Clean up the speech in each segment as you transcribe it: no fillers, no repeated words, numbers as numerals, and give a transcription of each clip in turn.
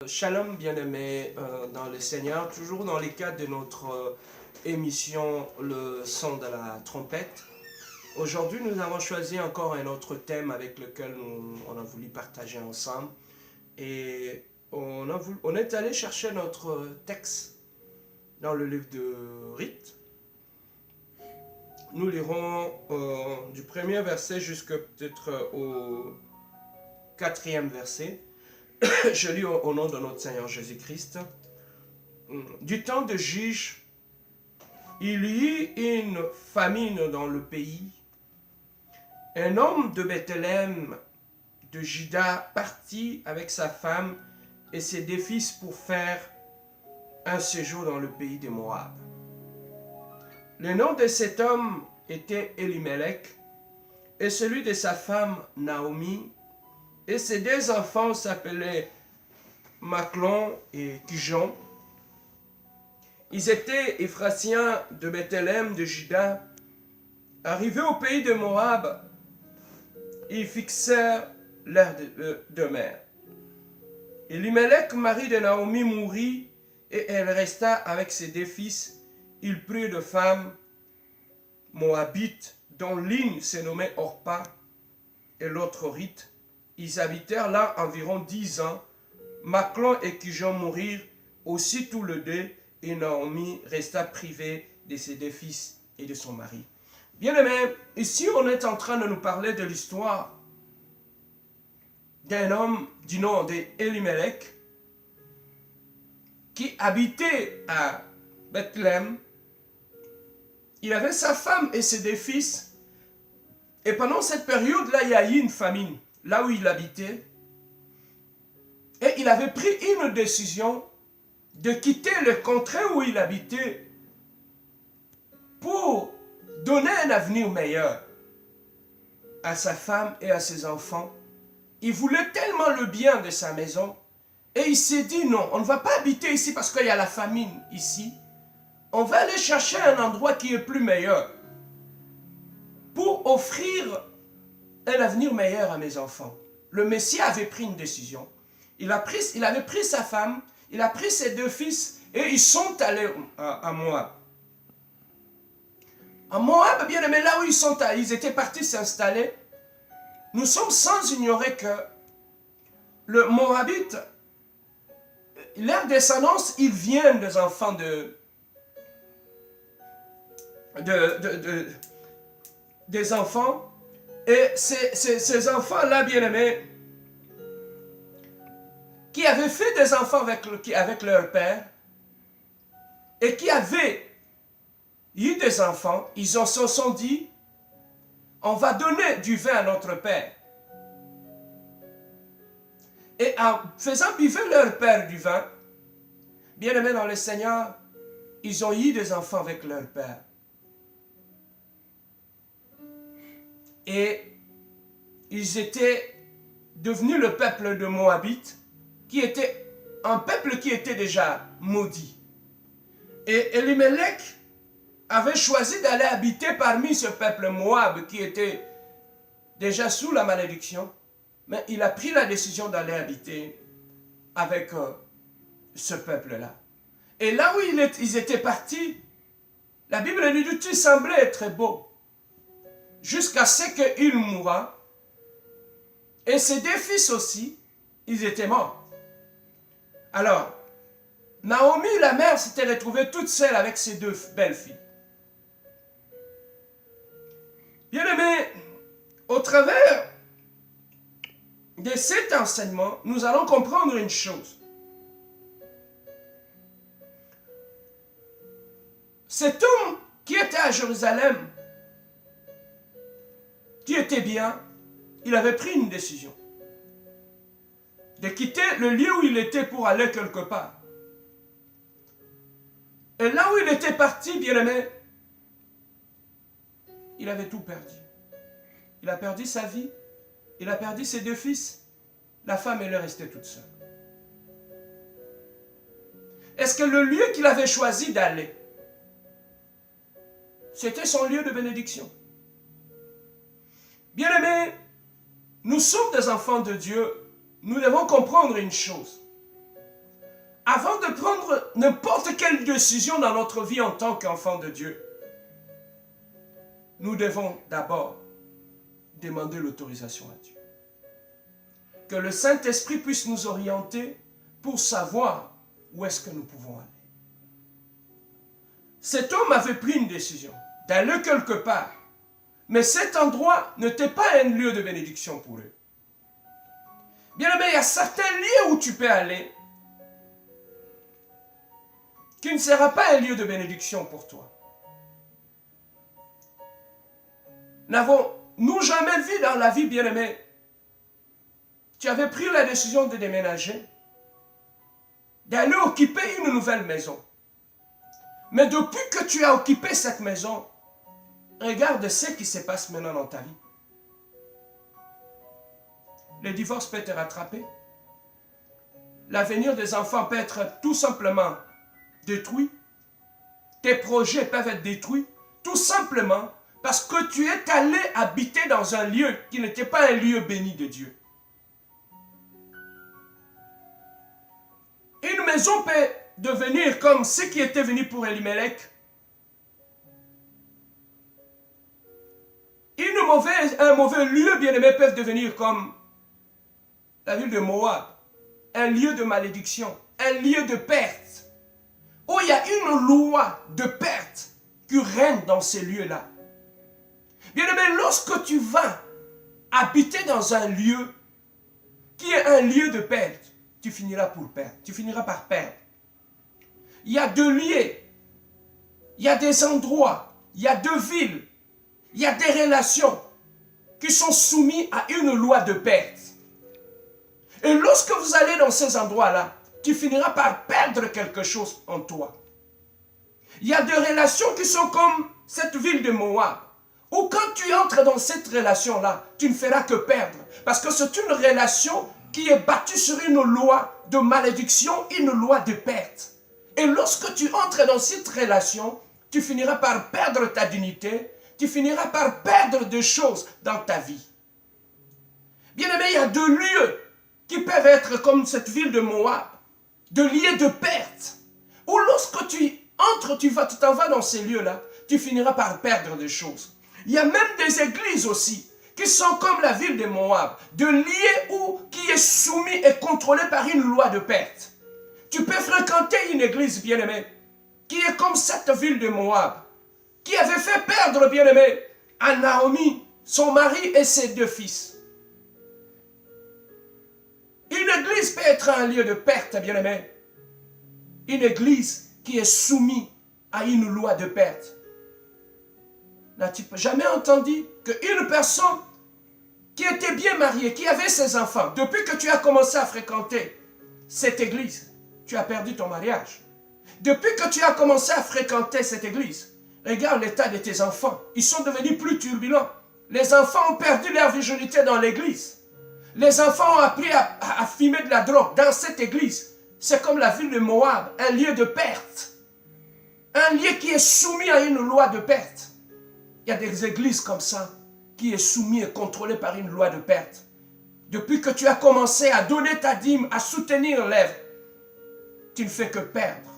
Shalom bien-aimés dans le Seigneur, toujours dans le cadre de notre émission Le son de la trompette. Aujourd'hui, nous avons choisi encore un autre thème avec lequel on a voulu partager ensemble. Et on est allé chercher notre texte dans le livre de Rite. Nous lirons du premier verset jusqu'à peut-être au quatrième verset. Je lis au nom de notre Seigneur Jésus-Christ. Du temps de Juge, il y eut une famine dans le pays. Un homme de Bethléem, de Juda, partit avec sa femme et ses deux fils pour faire un séjour dans le pays de Moab. Le nom de cet homme était Elimelech et celui de sa femme Naomi. Et ses deux enfants s'appelaient Maclon et Kijon. Ils étaient Éphratiens de Bethléem de Juda. Arrivés au pays de Moab, ils fixèrent leur demeure. Elimelech, mari de Naomi, mourut et elle resta avec ses deux fils. Il prit de femmes moabites, dont l'une se nommait Orpa et l'autre Rite. Ils habitèrent là environ 10 ans. Maclon et Kijon mourirent aussi tous les deux, et Naomi resta privée de ses deux fils et de son mari. Bien-aimés, ici on est en train de nous parler de l'histoire d'un homme du nom d'Elimelech qui habitait à Bethléem. Il avait sa femme et ses deux fils, et pendant cette période-là, il y a eu une famine là où il habitait, et il avait pris une décision de quitter le contrée où il habitait pour donner un avenir meilleur à sa femme et à ses enfants. Il voulait tellement le bien de sa maison, et il s'est dit non, on ne va pas habiter ici parce qu'il y a la famine ici. On va aller chercher un endroit qui est plus meilleur pour offrir un avenir meilleur à mes enfants. Le Messie avait pris une décision. Il avait pris sa femme, il a pris ses deux fils et ils sont allés à Moab. À Moab, bien aimé, là où ils étaient partis s'installer, nous sommes sans ignorer que le Moabite, leur descendance, ils viennent des enfants des enfants. Et ces enfants-là, bien-aimés, qui avaient fait des enfants avec leur père, et qui avaient eu des enfants, ils se sont dit, on va donner du vin à notre père. Et en faisant buvir leur père du vin, bien-aimés dans le Seigneur, ils ont eu des enfants avec leur père. Et ils étaient devenus le peuple de Moabite, qui était un peuple qui était déjà maudit. Et Elimelech avait choisi d'aller habiter parmi ce peuple Moab qui était déjà sous la malédiction, mais il a pris la décision d'aller habiter avec ce peuple-là. Et là où ils étaient partis, la Bible lui dit, tu semblais être beau, jusqu'à ce qu'il mourra. Et ses deux fils aussi, ils étaient morts. Alors, Naomi, la mère, s'était retrouvée toute seule avec ses deux belles filles. Bien-aimés, au travers de cet enseignement, nous allons comprendre une chose. Cet homme qui était à Jérusalem, qui était bien, il avait pris une décision de quitter le lieu où il était pour aller quelque part. Et là où il était parti, bien-aimé, il avait tout perdu. Il a perdu sa vie, il a perdu ses deux fils, la femme, elle est restée toute seule. Est-ce que le lieu qu'il avait choisi d'aller, c'était son lieu de bénédiction? Bien-aimés, nous sommes des enfants de Dieu. Nous devons comprendre une chose. avant de prendre n'importe quelle décision dans notre vie en tant qu'enfant de Dieu, nous devons d'abord demander l'autorisation à Dieu. Que le Saint-Esprit puisse nous orienter pour savoir où est-ce que nous pouvons aller. Cet homme avait pris une décision d'aller quelque part, mais cet endroit n'était pas un lieu de bénédiction pour eux. Bien aimé, il y a certains lieux où tu peux aller qui ne sera pas un lieu de bénédiction pour toi. N'avons-nous jamais vu dans la vie, bien aimé, tu avais pris la décision de déménager, d'aller occuper une nouvelle maison. Mais depuis que tu as occupé cette maison, regarde ce qui se passe maintenant dans ta vie. Le divorce peut te rattraper. L'avenir des enfants peut être tout simplement détruit. Tes projets peuvent être détruits, tout simplement parce que tu es allé habiter dans un lieu qui n'était pas un lieu béni de Dieu. Une maison peut devenir comme ce qui était venu pour Elimelech. Un mauvais lieu bien-aimé peut devenir comme la ville de Moab. Un lieu de malédiction, un lieu de perte. Où il y a une loi de perte qui règne dans ces lieux-là. Bien-aimé, lorsque tu vas habiter dans un lieu qui est un lieu de perte, tu finiras pour perdre. Tu finiras par perdre. Il y a deux lieux, il y a des endroits, il y a deux villes, il y a des relations qui sont soumises à une loi de perte. Et lorsque vous allez dans ces endroits-là, tu finiras par perdre quelque chose en toi. Il y a des relations qui sont comme cette ville de Moab, où quand tu entres dans cette relation-là, tu ne feras que perdre. Parce que c'est une relation qui est bâtie sur une loi de malédiction, une loi de perte. Et lorsque tu entres dans cette relation, tu finiras par perdre ta dignité, tu finiras par perdre des choses dans ta vie. Bien aimé, il y a deux lieux qui peuvent être comme cette ville de Moab, de lieux de perte, où lorsque tu entres, tu t'en vas dans ces lieux-là, tu finiras par perdre des choses. Il y a même des églises aussi, qui sont comme la ville de Moab, de lieux qui est soumis et contrôlé par une loi de perte. Tu peux fréquenter une église, bien-aimée, qui est comme cette ville de Moab, qui avait fait perdre, bien-aimé, à Naomi, son mari et ses deux fils. Une église peut être un lieu de perte, bien-aimé. Une église qui est soumise à une loi de perte. N'as-tu jamais entendu qu'une personne qui était bien mariée, qui avait ses enfants, depuis que tu as commencé à fréquenter cette église, tu as perdu ton mariage. Depuis que tu as commencé à fréquenter cette église, regarde l'état de tes enfants. Ils sont devenus plus turbulents. Les enfants ont perdu leur virginité dans l'église. Les enfants ont appris à fumer de la drogue dans cette église. C'est comme la ville de Moab, un lieu de perte. Un lieu qui est soumis à une loi de perte. Il y a des églises comme ça, qui est soumis et contrôlé par une loi de perte. Depuis que tu as commencé à donner ta dîme, à soutenir l'œuvre, tu ne fais que perdre.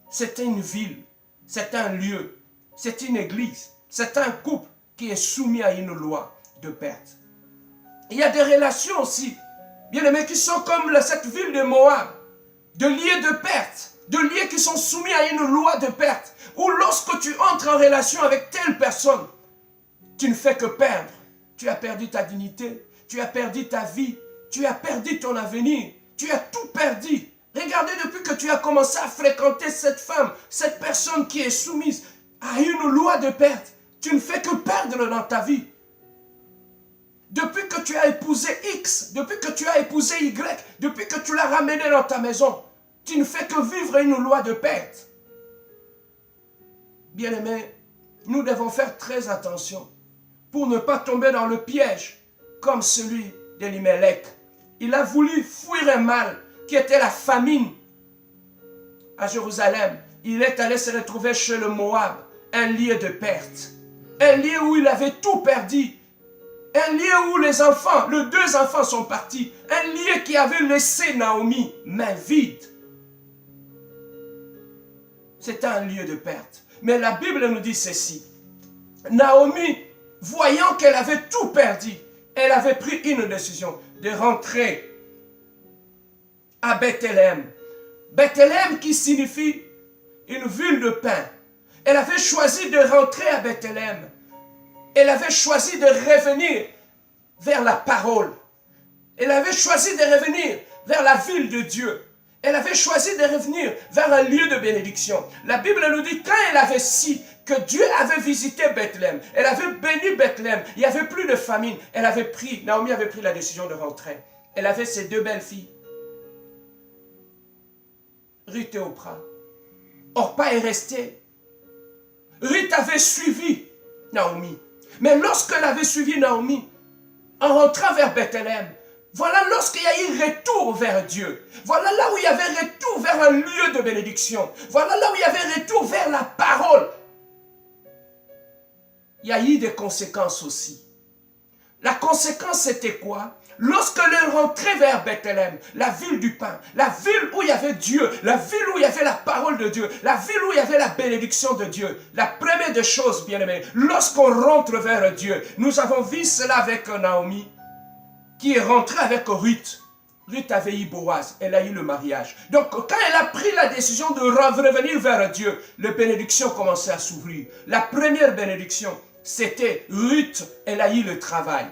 C'est une ville, c'est un lieu, c'est une église, c'est un couple qui est soumis à une loi de perte. Il y a des relations aussi, bien aimés, qui sont comme cette ville de Moab, de lieux de perte, de lieux qui sont soumis à une loi de perte, où lorsque tu entres en relation avec telle personne, tu ne fais que perdre. Tu as perdu ta dignité, tu as perdu ta vie, tu as perdu ton avenir, tu as tout perdu. Regardez, depuis que tu as commencé à fréquenter cette femme, cette personne qui est soumise à une loi de perte, tu ne fais que perdre dans ta vie. Depuis que tu as épousé X, depuis que tu as épousé Y, depuis que tu l'as ramené dans ta maison, tu ne fais que vivre une loi de perte. Bien-aimés, nous devons faire très attention pour ne pas tomber dans le piège comme celui d'Elimelech. Il a voulu fuir un mal qui était la famine à Jérusalem. Il est allé se retrouver chez le Moab, un lieu de perte, un lieu où il avait tout perdu, Un lieu où les deux enfants sont partis. Un lieu qui avait laissé Naomi main vide. C'était un lieu de perte. Mais la Bible nous dit ceci. Naomi, voyant qu'elle avait tout perdu, elle avait pris une décision de rentrer à Bethléem. Bethléem qui signifie une ville de pain. Elle avait choisi de rentrer à Bethléem. Elle avait choisi de revenir vers la parole. Elle avait choisi de revenir vers la ville de Dieu. Elle avait choisi de revenir vers un lieu de bénédiction. La Bible nous dit, quand elle avait su que Dieu avait visité Bethléem, elle avait béni Bethléem, il n'y avait plus de famine, Naomi avait pris la décision de rentrer. Elle avait ses deux belles filles, Ruth et Orpa. Orpa est restée. Ruth avait suivi Naomi. Mais lorsqu'elle avait suivi Naomi, en rentrant vers Bethléem, voilà lorsqu'il y a eu retour vers Dieu. Voilà là où il y avait retour vers un lieu de bénédiction. Voilà là où il y avait retour vers la parole. Il y a eu des conséquences aussi. La conséquence c'était quoi? Lorsqu'elle rentrait vers Bethléem, la ville du pain, la ville où il y avait Dieu, la ville où il y avait la parole de Dieu, la ville où il y avait la bénédiction de Dieu, la première des choses, bien-aimés, lorsqu'on rentre vers Dieu, nous avons vu cela avec Naomi, qui est rentrée avec Ruth. Ruth avait eu Boaz, elle a eu le mariage. Donc, quand elle a pris la décision de revenir vers Dieu, les bénédictions commençaient à s'ouvrir. La première bénédiction, c'était Ruth, elle a eu le travail.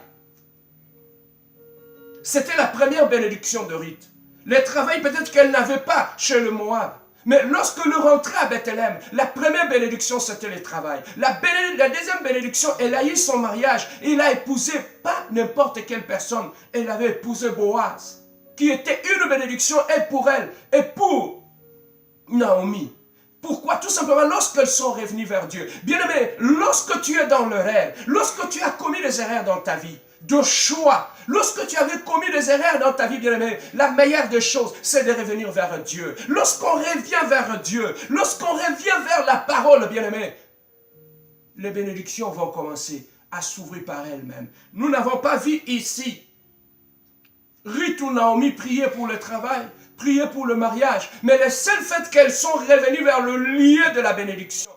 C'était la première bénédiction de Ruth. Le travail, peut-être qu'elle n'avait pas chez le Moab. Mais lorsque le rentrait à Bethléem, la première bénédiction, c'était le travail. La deuxième bénédiction, elle a eu son mariage. Il a épousé pas n'importe quelle personne. Elle avait épousé Boaz, qui était une bénédiction et pour elle et pour Naomi. Pourquoi? Tout simplement lorsqu'elles sont revenues vers Dieu. Bien-aimé, lorsque tu es dans le rêve, lorsque tu as commis des erreurs dans ta vie, de choix, lorsque tu avais commis des erreurs dans ta vie, bien-aimé, la meilleure des choses, c'est de revenir vers Dieu. Lorsqu'on revient vers Dieu, lorsqu'on revient vers la parole, bien-aimé, les bénédictions vont commencer à s'ouvrir par elles-mêmes. Nous n'avons pas vu ici Ruth ou Naomi prier pour le travail, prier pour le mariage, mais le seul fait qu'elles sont revenues vers le lieu de la bénédiction,